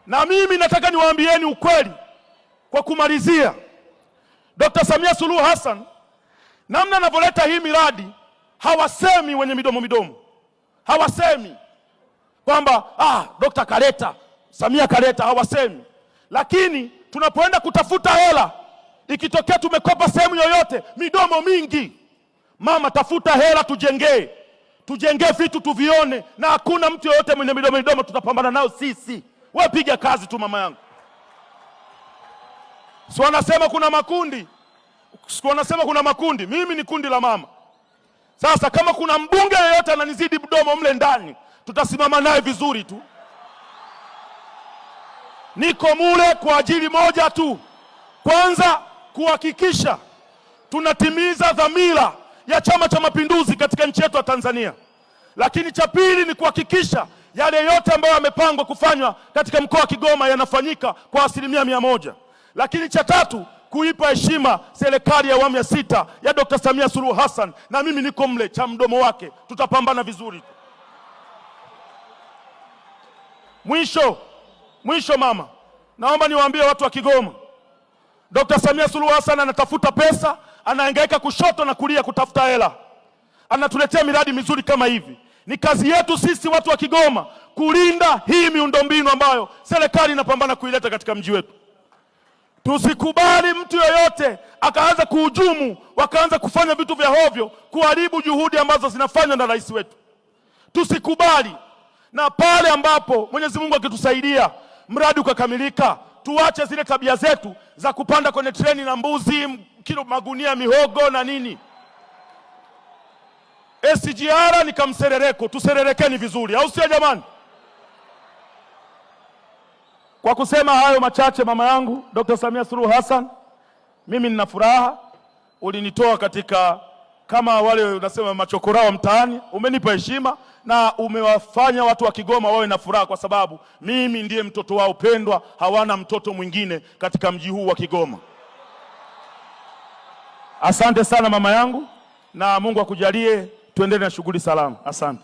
Na mimi nataka niwaambieni ukweli kwa kumalizia. Dr. Samia Suluhu Hassan namna anavyoleta hii miradi, hawasemi wenye midomo midomo. Hawasemi kwamba Dr. kaleta, Samia kaleta, hawasemi. Lakini tunapoenda kutafuta hela, ikitokea tumekopa sehemu yoyote, midomo mingi. Mama, tafuta hela tujengee vitu tuvione, na hakuna mtu yoyote mwenye midomo midomo, tutapambana nao sisi. Wewe piga kazi tu mama yangu. Si wanasema kuna makundi, mimi ni kundi la mama. Sasa kama kuna mbunge yeyote ananizidi mdomo mle ndani, tutasimama naye vizuri tu. Niko mule kwa ajili moja tu. Kwanza, kuhakikisha tunatimiza dhamira ya Chama cha Mapinduzi katika nchi yetu ya Tanzania. Lakini cha pili ni kuhakikisha yale yote ambayo yamepangwa kufanywa katika mkoa wa Kigoma yanafanyika kwa 100%. Lakini cha tatu, kuipa heshima serikali ya awamu ya 6 ya Dr. Samia Suluhu Hassan, na mimi niko mle cha mdomo wake, tutapambana vizuri. Mwisho mama, naomba niwaambie watu wa Kigoma, Dr. Samia Suluhu Hassan anatafuta pesa, anahangaika kushoto na kulia kutafuta hela. Anatuletea miradi mizuri kama hivi. Ni kazi yetu sisi watu wa Kigoma kulinda hii miundombinu ambayo serikali inapambana kuileta katika mji wetu. Tusikubali mtu yoyote akaanza kuhujumu, wakaanza kufanya vitu vya hovyo, kuharibu juhudi ambazo zinafanywa na rais wetu. Tusikubali. Na pale ambapo Mwenyezi Mungu akitusaidia mradi ukakamilika, tuache zile tabia zetu za kupanda kwenye treni na mbuzi, kilo magunia mihogo na nini. SGR ni kamserereko, tusererekeni vizuri, au sio jamani? Kwa kusema hayo machache, mama yangu Dr. Samia Suluhu Hassan, mimi nina furaha. Ulinitoa katika kama wale unasema machokorao mtaani, umenipa heshima na umewafanya watu wa Kigoma wawe na furaha, kwa sababu mimi ndiye mtoto wao pendwa, hawana mtoto mwingine katika mji huu wa Kigoma. Asante sana mama yangu, na Mungu akujalie tuendelee na shughuli salama. Asante.